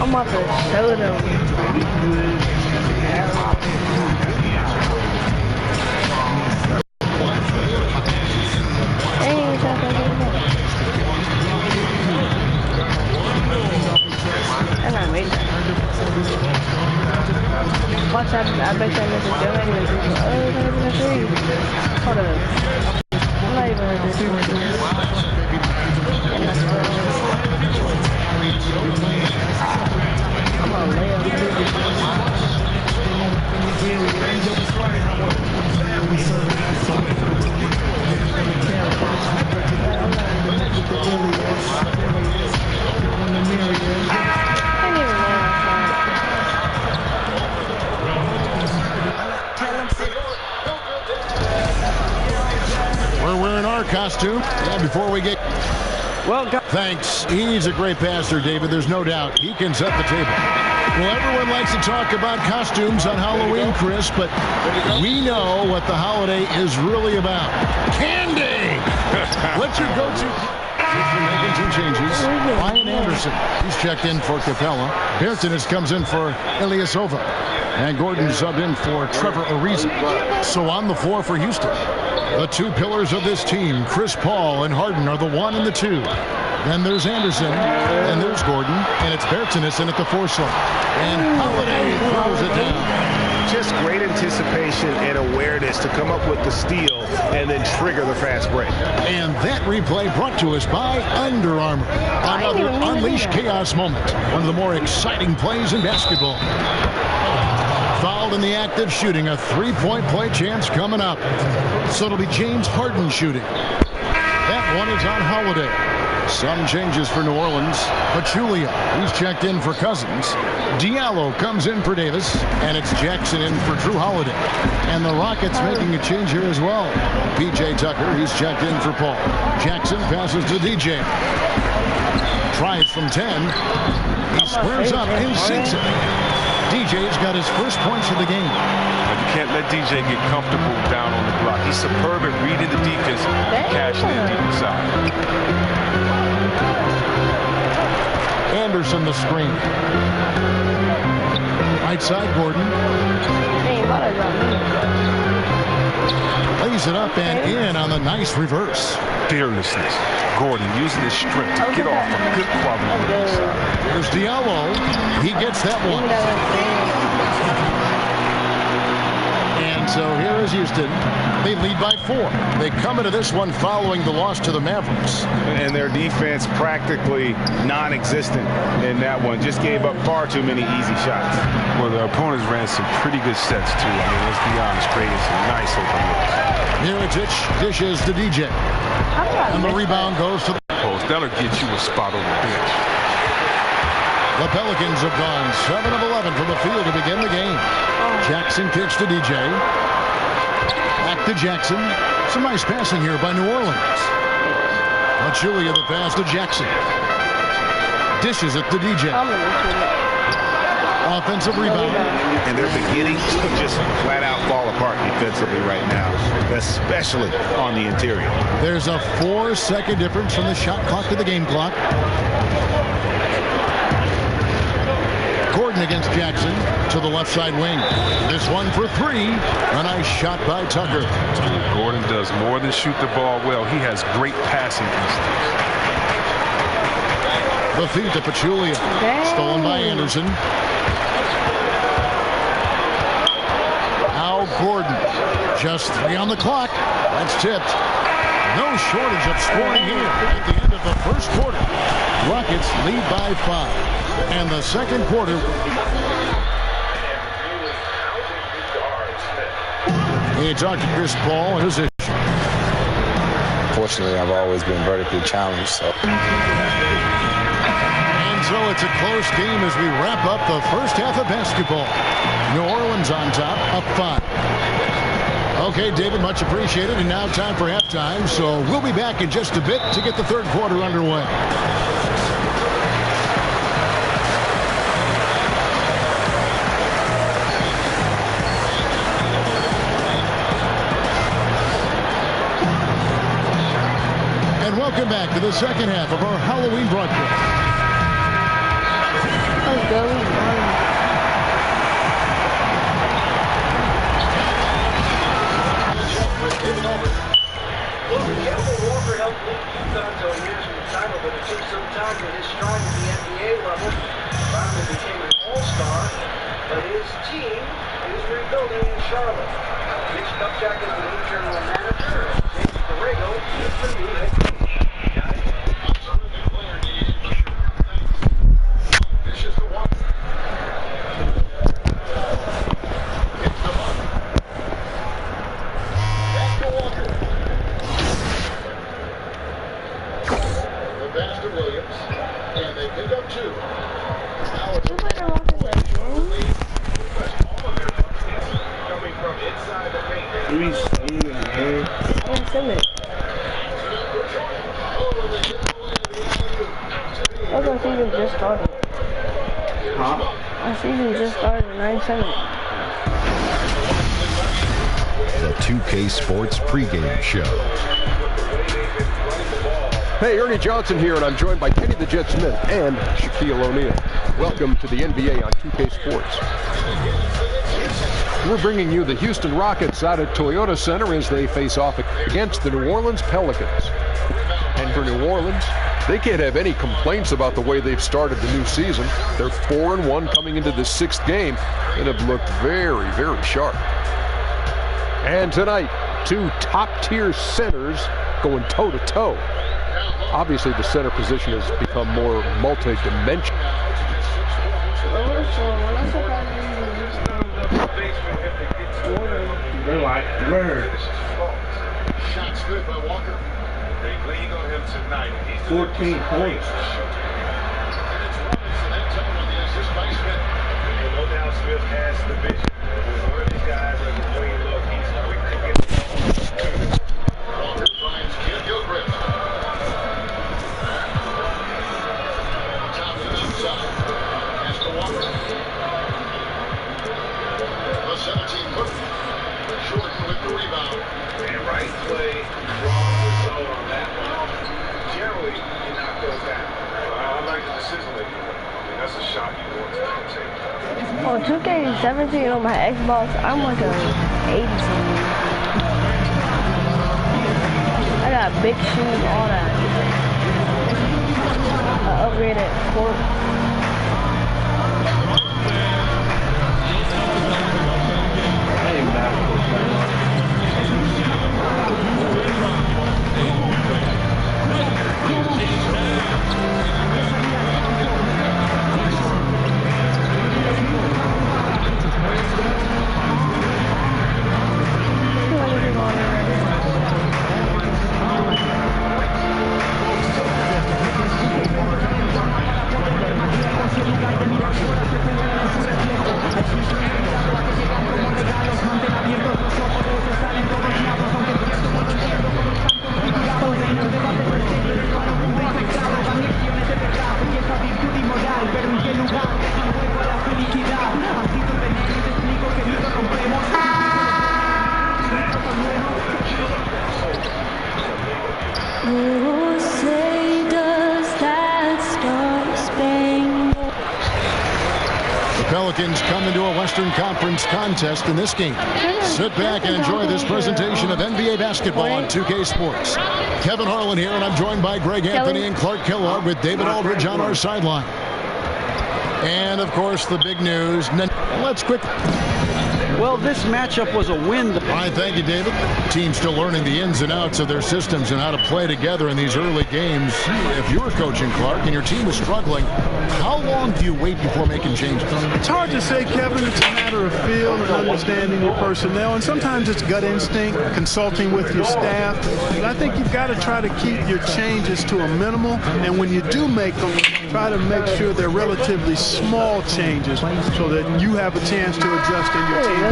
I'm about to show them. And I made that. Watch out, I bet you I missed a jump anyway. Oh, that was a three. Hold up. I'm not even gonna do this. And that's what I'm gonna lay up. We're wearing our costume. Yeah, before we get... Well, thanks. He's a great passer, David. There's no doubt. He can set the table. Well, everyone likes to talk about costumes on Halloween, Chris, but we know what the holiday is really about. Candy! What's your go-to? Making two changes. Ryan Anderson, he's checked in for Capella. Bertanis comes in for Ilyasova. And Gordon subbed in for Trevor Ariza. So on the floor for Houston, the two pillars of this team, Chris Paul and Harden, are the 1 and the 2. Then there's Anderson, and there's Gordon, and it's Bertanis in at the 4 slot. And Holiday throws it down. Just great anticipation and awareness to come up with the steal and then trigger the fast break. And that replay brought to us by Under Armour. Another Unleash Chaos moment. One of the more exciting plays in basketball. Fouled in the act of shooting. A three-point play chance coming up. So it'll be James Harden shooting. That one is on Holiday. Some changes for New Orleans. Pachulia, he's checked in for Cousins. Diallo comes in for Davis. And it's Jackson in for Drew Holiday. And the Rockets making a change here as well. P.J. Tucker, he's checked in for Paul. Jackson passes to DJ. Tries from 10. He squares up and sinks it. DJ's got his first points of the game. But you can't let DJ get comfortable down on the block. He's superb at reading the defense and cashing in deep inside. Anderson the screen. Right side, Gordon. Lays it up and in on the nice reverse. Fearlessness. Gordon using his strength to get off a good quality on the inside. There's Diallo. He gets that one. And so here is Houston. They lead by 4. They come into this one following the loss to the Mavericks. And their defense practically non-existent in that one. Just gave up far too many easy shots. Well, the opponents ran some pretty good sets, too. I mean, let's be honest, creating some nice open looks. Mirotic dishes to DJ. And the rebound goes to the post. That'll get you a spot on the bench. The Pelicans have gone 7 of 11 from the field to begin the game. Jackson kicks to DJ. Back to Jackson. Some nice passing here by New Orleans. Pachulia the pass to Jackson. Dishes it to DJ. Offensive rebound. And they're beginning to just flat out fall apart defensively right now, especially on the interior. There's a 4-second difference from the shot clock to the game clock. Gordon against Jackson to the left side wing. This one for 3. A nice shot by Tucker. Gordon does more than shoot the ball well. He has great passing instincts. The feed to Pachulia. Stolen by Anderson. Now Gordon. Just 3 on the clock. That's tipped. No shortage of scoring here at the end of the first quarter. Rockets lead by 5. And the second quarter. He talked to Chris Paul and his issue. Fortunately, I've always been vertically challenged. So it's a close game as we wrap up the first half of basketball. New Orleans on top, up 5. Okay, David, much appreciated. And now time for halftime. So we'll be back in just a bit to get the third quarter underway. Welcome back to the second half of our Halloween broadcast. Let's go. We won. Kemba Walker helped lead UConn to a year's title, but it took some time to his stride at the NBA level. Finally became an all-star, but his team is rebuilding in Charlotte. Mitch Kupchak is the new general manager, and James Borrego is the new head coach. Our season just started. Our season just started, 9-7. The 2K Sports pregame show. Hey, Ernie Johnson here, and I'm joined by Kenny the Jet Smith and Shaquille O'Neal. Welcome to the NBA on 2K Sports. We're bringing you the Houston Rockets out at Toyota Center as they face off against the New Orleans Pelicans. And for New Orleans, they can't have any complaints about the way they've started the new season. They're 4-1 coming into the 6th game and have looked very, very sharp. And tonight, 2 top-tier centers going toe-to-toe. Obviously, the center position has become more multi-dimensional. They're like birds. Shots good by Walker. They lean on him tonight. 14 points. No doubt Smith has the vision. One of these guys are the clean look. He's quick to get the ball. Walker finds Ken Gilchrist. Top of the inside. Pass to Walker. The 17-footer. Jordan with the rebound. And right play, wrong result on that one. Generally, you knock those down. I like the decision making. I mean, that's a shot you want to take. On 2K17 on my Xbox, I'm like a 80-something. I got big shoes, all that. I upgraded court. Pelicans come into a Western Conference contest in this game. Sit back and enjoy this presentation of NBA basketball on 2K Sports. Kevin Harlan here, and I'm joined by Greg Anthony and Clark Kellogg with David Aldridge on our sideline. And, of course, the big news. Let's quickly. Well, this matchup was a win. All right, thank you, David. Team's still learning the ins and outs of their systems and how to play together in these early games. If you're coaching, Clark, and your team is struggling, how long do you wait before making changes? It's hard to say, Kevin. It's a matter of feel and understanding your personnel, and sometimes it's gut instinct, consulting with your staff. And I think you've got to try to keep your changes to a minimal, and when you do make them, try to make sure they're relatively small changes so that you have a chance to adjust in your team.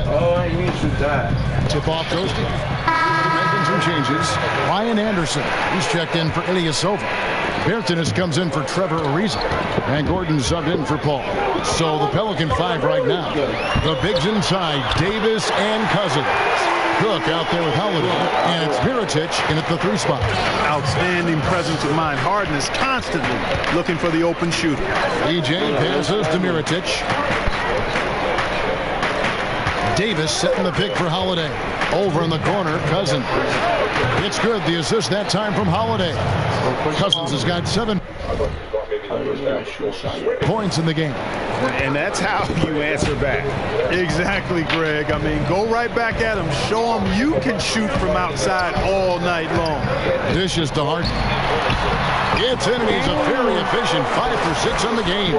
Oh, I need to die. Tip off goes to making some changes. Ryan Anderson, he's checked in for Ilyasova. Bertanis comes in for Trevor Ariza. And Gordon subbed in for Paul. So the Pelican 5 right now. The bigs inside, Davis and Cousins. Cook look out there with Holiday. And it's Mirotic in at the 3 spot. Outstanding presence of mind. Harden is constantly looking for the open shooter. DJ passes to Mirotic. Davis setting the pick for Holiday. Over in the corner, Cousins. It's good. The assist that time from Holiday. Cousins has got 7 points in the game. And that's how you answer back. Exactly, Greg. I mean, go right back at him. Show him you can shoot from outside all night long. Dishes to Harden. It's in, and he's a very efficient 5 for 6 on the game.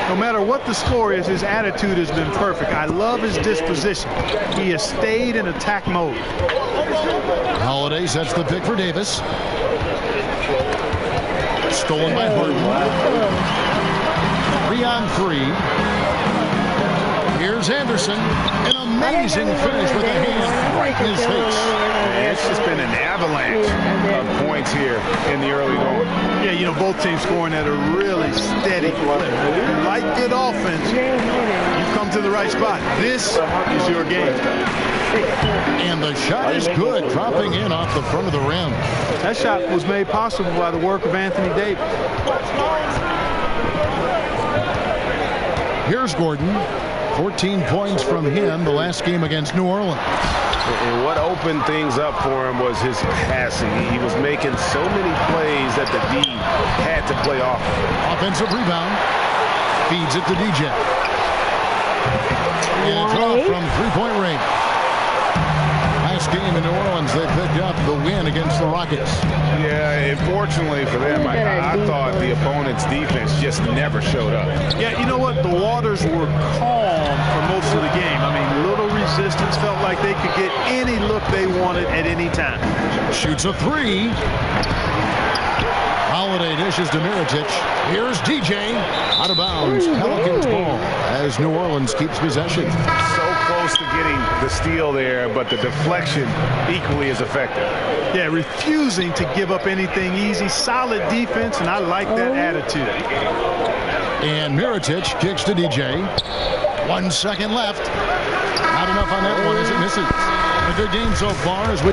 No matter what the score is, his attitude has been perfect. I love his disposition. He has stayed in attack mode. Holiday sets the pick for Davis. Stolen by Harden. 3 on 3. Here's Anderson. An amazing finish with a hand right in his face. It's just been an avalanche of points here in the early going. Yeah, you know, both teams scoring at a really steady clip. If you like good offense, you come to the right spot. This is your game. And the shot is good, dropping in off the front of the rim. That shot was made possible by the work of Anthony Davis. Here's Gordon. 14 points from him the last game against New Orleans. And what opened things up for him was his passing. He was making so many plays that the D had to play off. Offensive rebound. Feeds it to DJ. And it's off from 3-point range. Last game in New Orleans, they picked up the win against the Rockets. Yeah, unfortunately for them, I thought the opponent's defense just never showed up. Yeah, you know what? The waters were calm for most of the game. I mean, little resistance. Felt like they could get any look they wanted at any time. Shoots a 3. Holiday dishes to Mirotic. Here's DJ. Out of bounds. Pelicans ball as New Orleans keeps possession. So close to getting the steal there, but the deflection equally as effective. Yeah, refusing to give up anything easy. Solid defense, and I like that attitude. And Mirotic kicks to DJ. 1 second left. Not enough on that one as it misses. A good game so far as we...